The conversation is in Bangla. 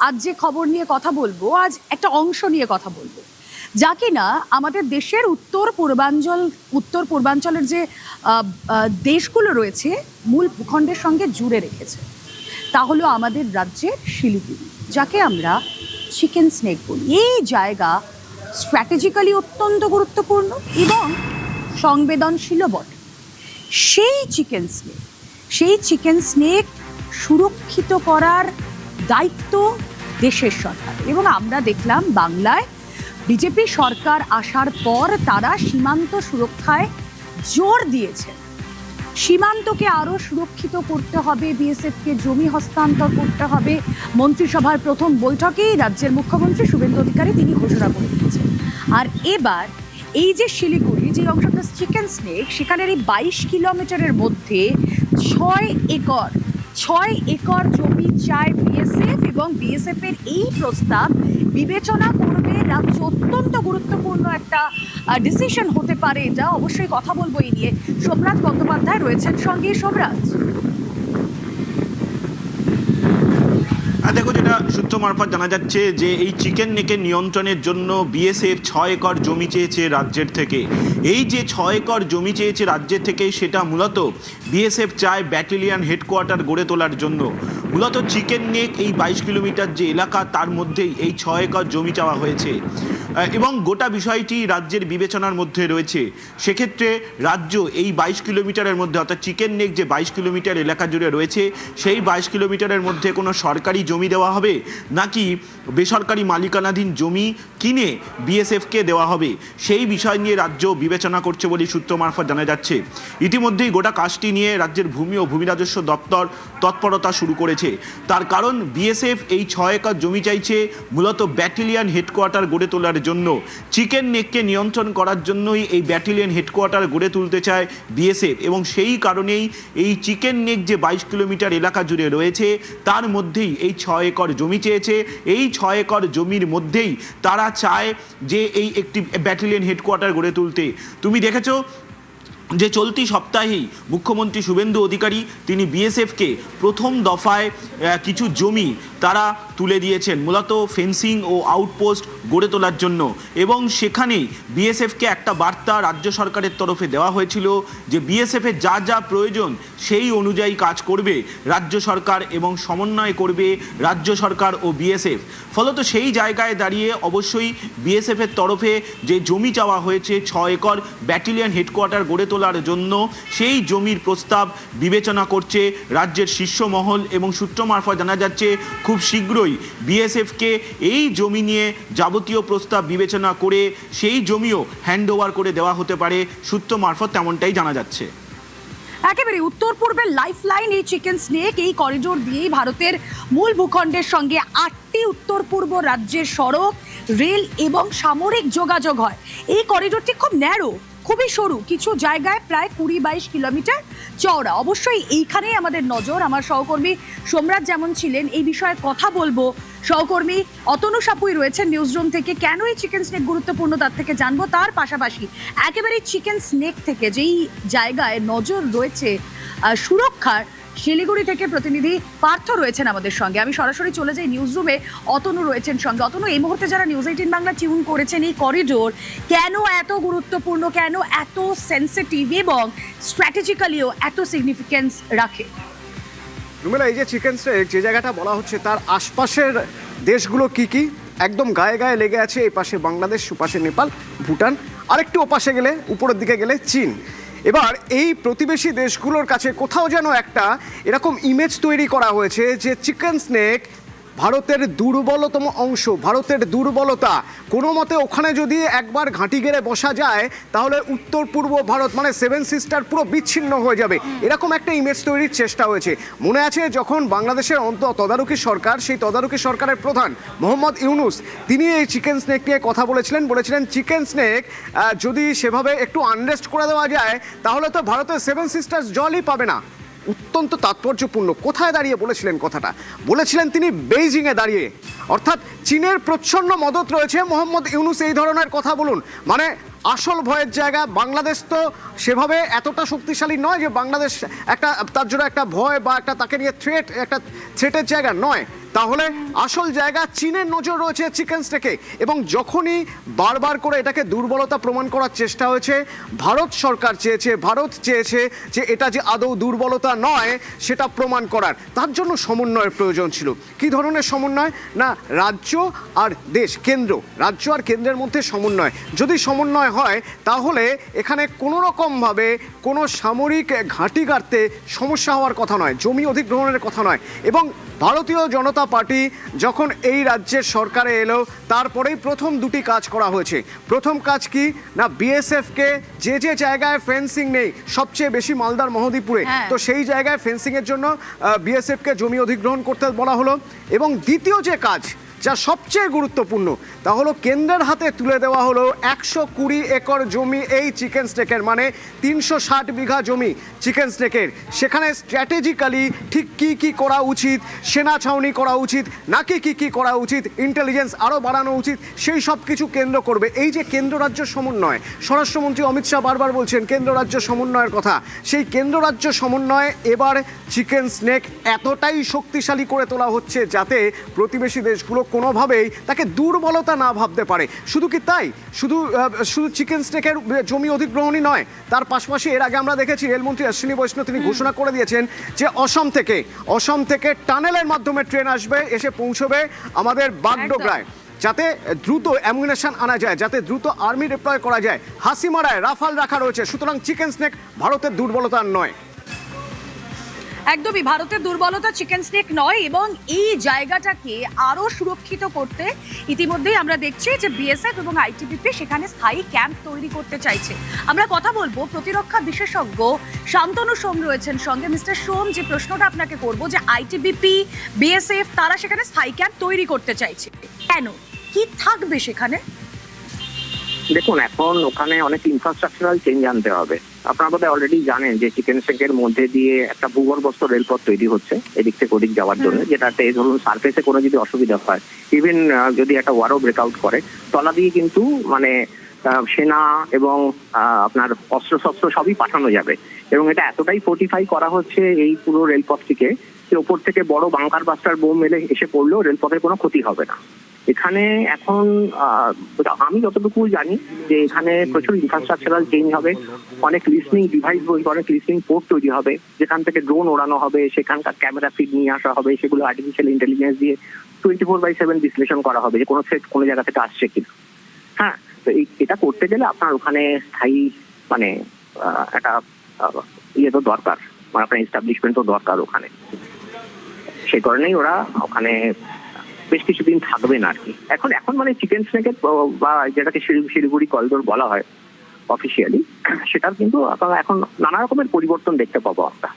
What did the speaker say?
আজ যে খবর নিয়ে কথা বলবো, আজ একটা অংশ নিয়ে কথা বলবো, যা কিনা আমাদের দেশের উত্তর পূর্বাঞ্চলের যে দেশগুলো রয়েছে মূল ভূখণ্ডের সঙ্গে জুড়ে রেখেছে। তা হলো আমাদের রাজ্যের শিলিগুড়ি, যাকে আমরা চিকেন স্নেক বলি। এই জায়গা স্ট্র্যাটেজিক্যালি অত্যন্ত গুরুত্বপূর্ণ এবং সংবেদনশীলও বটে। সেই চিকেন স্নেক সুরক্ষিত করার দায়িত্ব দেশের সরকার। এবং আমরা দেখলাম বাংলায় বিজেপি সরকার আসার পর তারা সীমান্ত সুরক্ষায় জোর দিয়েছে। সীমান্তকে আরও সুরক্ষিত করতে হবে, বিএসএফকে জমি হস্তান্তর করতে হবে। মন্ত্রিসভার প্রথম বৈঠকেই রাজ্যের মুখ্যমন্ত্রী শুভেন্দু অধিকারী তিনি ঘোষণা করে দিয়েছেন। আর এবার এই যে শিলিগুড়ি, যে অংশটা চিকেন স্নেক, সেখানের এই 22 কিলোমিটারের মধ্যে 6 একর জমি চায় বিএসএফ, এবং বিএসএফ এর এই প্রস্তাব বিবেচনা করবে রাজ্য। অত্যন্ত গুরুত্বপূর্ণ একটা ডিসিশন হতে পারে এটা। অবশ্যই কথা বলবো এই নিয়ে। সোমরাজ বন্দ্যোপাধ্যায় রয়েছেন সঙ্গে। সোমরাজ, দেখো, যেটা সূত্র মারফত জানা যাচ্ছে যে এই চিকেন নেকের নিয়ন্ত্রণের জন্য বিএসএফ 6 একর জমি চেয়েছে রাজ্যের থেকে। এই যে 6 একর জমি চেয়েছে রাজ্যের থেকে, সেটা মূলত বিএসএফ চায় ব্যাটালিয়ন হেডকোয়ার্টার গড়ে তোলার জন্য। মূলত চিকেন নেক এই 22 কিলোমিটার যে এলাকা, তার মধ্যেই এই 6 একর জমি চাওয়া হয়েছে এবং গোটা বিষয়টি রাজ্যের বিবেচনার মধ্যে রয়েছে। সেক্ষেত্রে রাজ্য এই 22 কিলোমিটারের মধ্যে, অর্থাৎ চিকেন নেক যে 22 কিলোমিটার এলাকা জুড়ে রয়েছে, সেই 22 কিলোমিটারের মধ্যে কোনো সরকারি জমি দেওয়া হবে নাকি বেসরকারি মালিকানাধীন জমি কিনে বিএসএফকে দেওয়া হবে, সেই বিষয় নিয়ে রাজ্য বিবেচনা করছে বলে সূত্র মারফত জানা যাচ্ছে। ইতিমধ্যেই গোটা কাজটি নিয়ে রাজ্যের ভূমি ও ভূমি রাজস্ব দপ্তর তৎপরতা শুরু করেছে। তার কারণ বিএসএফ এই 6 একর জমি চাইছে মূলত ব্যাটালিয়ন হেডকোয়ার্টার গড়ে তোলার জন্য। চিকেন নেককে নিয়ন্ত্রণ করার জন্যই এই ব্যাটালিয়ন হেডকোয়ার্টার গড়ে তুলতে চায় বিএসএফ, এবং সেই কারণেই এই চিকেন নেক যে 22 কিলোমিটার এলাকা জুড়ে রয়েছে, তার মধ্যেই এই 6 একর জমি চেয়েছে। এই 6 একর জমির মধ্যেই তারা চায় যে এই একটি ব্যাটালিয়ন হেডকোয়ার্টার গড়ে তুলতে। তুমি দেখেছো যে চলতি সপ্তাহেই মুখ্যমন্ত্রী শুভেন্দু অধিকারী তিনি বিএসএফকে প্রথম দফায় কিছু জমি তারা তুলে দিয়েছেন মূলত ফেন্সিং ও আউটপোস্ট গড়ে তোলার জন্য, এবং সেখানেই বিএসএফকে একটা বার্তা রাজ্য সরকারের তরফে দেওয়া হয়েছিল যে বিএসএফের যা যা প্রয়োজন সেই অনুযায়ী কাজ করবে রাজ্য সরকার এবং সমন্বয় করবে রাজ্য সরকার ও বিএসএফ। ফলত সেই জায়গায় দাঁড়িয়ে অবশ্যই বিএসএফের তরফে যে জমি চাওয়া হয়েছে 6 একর ব্যাটালিয়ন হেডকোয়ার্টার গড়ে তোলার জন্য, সেই জমির প্রস্তাব বিবেচনা করছে রাজ্যের শীর্ষ মহল, এবং সূত্র মারফত জানা যাচ্ছে খুব শীঘ্রই বিএসএফকে এই জমি নিয়ে যাবতীয় প্রস্তাব বিবেচনা করে সেই জমিও হ্যান্ড ওভার করে দেওয়া হতে পারে। সূত্র মারফত তেমনটাই জানা যাচ্ছে। একেবারে উত্তর পূর্বের লাইফ লাইন এই চিকেন স্নেক, এই করিডোর দিয়েই ভারতের মূল ভূখণ্ডের সঙ্গে 8টি উত্তর পূর্ব রাজ্যের সড়ক, রেল এবং সামরিক যোগাযোগ হয়। এই করিডোরটি খুব ন্যারো, খুবই সরু, কিছু জায়গায় প্রায় 20-22 কিলোমিটার চওড়া। অবশ্যই এইখানেই আমাদের নজর। আমার সহকর্মী সোমরাজ যেমন ছিলেন, এই বিষয়ে কথা বলবো। সহকর্মী অতনু সাপুই রয়েছেন নিউজরুম থেকে। কেন এই চিকেন স্নেক গুরুত্বপূর্ণ তার থেকে জানবো। তার পাশাপাশি একেবারে চিকেন স্নেক থেকে যেই জায়গায় নজর রয়েছে সুরক্ষার, শিলিগুড়ি থেকে প্রতিনিধি পার্থ রয়েছেন আমাদের সঙ্গে। আমি সরাসরি চলে যাই নিউজরুমে। অতনু রয়েছেন সঙ্গে। অতনু, এই মুহূর্তে যারা নিউজ 18 বাংলা টিউন করেছেন, এই করিডোর কেন এত গুরুত্বপূর্ণ, কেন এত সেন্সিটিভ এবং স্ট্র্যাটেজিক্যালিও এত সিগনিফিকেন্স রাখে? রুমেলা, এই যে চিকেন স্নেক যে জায়গাটা বলা হচ্ছে, তার আশপাশের দেশগুলো কি কি একদম গায়ে গায়ে লেগে আছে। এই পাশে বাংলাদেশ, ওপাশে নেপাল, ভুটান, আরেকটু ওপাশে গেলে, উপরের দিকে গেলে চীন। এবার এই প্রতিবেশী দেশগুলোর কাছে কোথাও যেন একটা এরকম ইমেজ তৈরি করা হয়েছে যে চিকেন স্নেক ভারতের দুর্বলতম অংশ, ভারতের দুর্বলতা। কোনো মতে ওখানে যদি একবার ঘাঁটি গেড়ে বসা যায়, তাহলে উত্তর পূর্ব ভারত মানে 7 সিস্টার পুরো বিচ্ছিন্ন হয়ে যাবে। এরকম একটা ইমেজ তৈরির চেষ্টা হয়েছে। মনে আছে যখন বাংলাদেশের তদারকি সরকার, সেই তদারকি সরকারের প্রধান মোহাম্মদ ইউনুস, তিনি এই চিকেন স্নেক নিয়ে কথা বলেছিলেন চিকেন স্নেক যদি সেভাবে একটু আনরেস্ট করে দেওয়া যায়, তাহলে তো ভারতের 7 সিস্টার্স জলই পাবে না। অত্যন্ত তাৎপর্যপূর্ণ। কোথায় দাঁড়িয়ে বলেছিলেন কথাটা? বলেছিলেন তিনি বেইজিংয়ে দাঁড়িয়ে। অর্থাৎ চীনের প্রচ্ছন্ন মদত রয়েছে মোহাম্মদ ইউনুস এই ধরনের কথা বলুন। মানে আসল ভয়ের জায়গা বাংলাদেশ তো সেভাবে এতটা শক্তিশালী নয় যে বাংলাদেশ একটা তার জন্য একটা ভয় বা একটা তাকে নিয়ে থ্রেটের জায়গা নয়। তাহলে আসল জায়গা চীনের নজর রয়েছে চিকেন স্টেকে, এবং যখনই বারবার করে এটাকে দুর্বলতা প্রমাণ করার চেষ্টা হয়েছে, ভারত চেয়েছে যে এটা যে আদৌ দুর্বলতা নয় সেটা প্রমাণ করার, তার জন্য সমন্বয়ের প্রয়োজন ছিল। কি ধরনের সমন্বয়? না, রাজ্য আর দেশ, রাজ্য আর কেন্দ্রের মধ্যে সমন্বয়। যদি সমন্বয় হয় তাহলে এখানে কোনো রকমভাবে কোনো সামরিক ঘাঁটি গাড়তে সমস্যা হওয়ার কথা নয়, জমি অধিগ্রহণের কথা নয়। এবং ভারতীয় জনতা পার্টি যখন এই রাজ্যের সরকারে এলো তারপরেই প্রথম দুটি কাজ করা হয়েছে। প্রথম কাজ কি না, বিএসএফকে যে জায়গায় ফেন্সিং নেই, সবচেয়ে বেশি মালদার মহদীপুরে, তো সেই জায়গায় ফেন্সিংয়ের জন্য বিএসএফকে জমি অধিগ্রহণ করতে বলা হলো। এবং দ্বিতীয় যে কাজ, যা সবচেয়ে গুরুত্বপূর্ণ, তা হলো কেন্দ্রের হাতে তুলে দেওয়া হলো 120 একর জমি এই চিকেন স্টেকের, মানে 360 বিঘা জমি চিকেন স্টেকের। সেখানে স্ট্র্যাটেজিক্যালি ঠিক কি করা উচিত, সেনা ছাউনি করা উচিত নাকি কি করা উচিত, ইন্টেলিজেন্স আরও বাড়ানো উচিত, সেই সব কিছু কেন্দ্র করবে। এই যে কেন্দ্র রাজ্য সমন্বয়, স্বরাষ্ট্রমন্ত্রী অমিত শাহ বারবার বলছেন কেন্দ্র রাজ্য সমন্বয়ের কথা, সেই কেন্দ্র রাজ্য সমন্বয় এবার চিকেন স্নেক এতটাই শক্তিশালী করে তোলা হচ্ছে যাতে প্রতিবেশী দেশগুলো কোনোভাবেই তাকে দুর্বলতা না ভাবতে পারে। শুধু কি তাই, শুধু চিকেন স্টেকের জমি অধিগ্রহণই নয়, তার পাশাপাশি এর আগে আমরা দেখেছি রেলমন্ত্রী অশ্বিনী বৈষ্ণব তিনি ঘোষণা করে দিয়েছেন যে অসম থেকে টানেলের মাধ্যমে ট্রেন আসবে, এসে পৌঁছবে আমাদের বাগডোগরায়, যাতে দ্রুত অ্যামুনিশন আনা যায়, যাতে দ্রুত আর্মি ডিপ্লয় করা যায়। হাসিমারায় রাফাল রাখা রয়েছে, সুতরাং চিকেন স্নেক ভারতের দুর্বলতা নয়। একদমই ভারতের দুর্বলতা চিকেন স্নেক নয়, এবং এই জায়গাটাকে আরো সুরক্ষিত করতে ইতিমধ্যেই আমরা দেখছি যে বিএসএফ এবং আইটিবিপি সেখানে স্থায়ী ক্যাম্প তৈরি করতে চাইছে। আমরা কথা বলবো প্রতিরক্ষা বিশেষজ্ঞ শান্তনু সোম রয়েছেন সঙ্গে। মিস্টার সোম, যে প্রশ্নটা আপনাকে করব, যে আইটিবিপি বিএসএফ তারা সেখানে স্থায়ী ক্যাম্প তৈরি করতে চাইছে, কেন, কি থাকবে সেখানে? দেখুন, এখন ওখানে অনেক ইনফ্রাস্ট্রাকচারাল চেঞ্জ আনতে হবে। আপনারা বোধহয় অলরেডি জানেন যে চিকেন স্টেকের মধ্যে দিয়ে একটা ভূগর্ভস্থ রেলপথ তৈরি হচ্ছে এদিক থেকে ওদিক যাওয়ার জন্য, যেটাতে ধরুন সার্ফেসে কোনো যদি অসুবিধা হয়, ইভেন যদি একটা ওয়ারও ব্রেকআউট করে, তলা দিয়ে কিন্তু মানে সেনা এবং আপনার অস্ত্রশস্ত্র সবই পাঠানো যাবে। এবং এটা এতটাই ফোর্টিফাই করা হচ্ছে এই পুরো রেলপথটিকে যে ওপর থেকে বড় বাংকার বাস্টার বোম এলে এসে পড়লেও রেলপথের কোনো ক্ষতি হবে না। এখানে এখন আমি যতটুকু জানি যে এখানে প্রচুর ইনফ্রাস্ট্রাকচারাল চেঞ্জ হবে, অনেক লিসনিং ডিভাইস বলতে অনেক লিসনিং পোর্ট তৈরি হবে, যেখান থেকে ড্রোন ওড়ানো হবে, সেখানকার ক্যামেরা ফিড নিয়ে আসা হবে, সেগুলো আর্টিফিশিয়াল ইন্টেলিজেন্স দিয়ে 24/7 বিশ্লেষণ করা হবে যে কোনো থ্রেট কোনো জায়গা থেকে আসছে কিনা। হ্যাঁ, তো এটা করতে গেলে আপনার ওখানে স্থায়ী মানে একটা ইয়ে তো দরকার, মানে আপনার এস্টাবলিশমেন্টও দরকার ওখানে। সেই কারণেই ওরা ওখানে বেশ কিছুদিন থাকবেন আর কি। এখন মানে চিকেন স্নেকের বা যেটাকে শিলিগুড়ি করিডোর বলা হয় অফিসিয়ালি, সেটার কিন্তু এখন নানা রকমের পরিবর্তন দেখতে পাবো আমরা।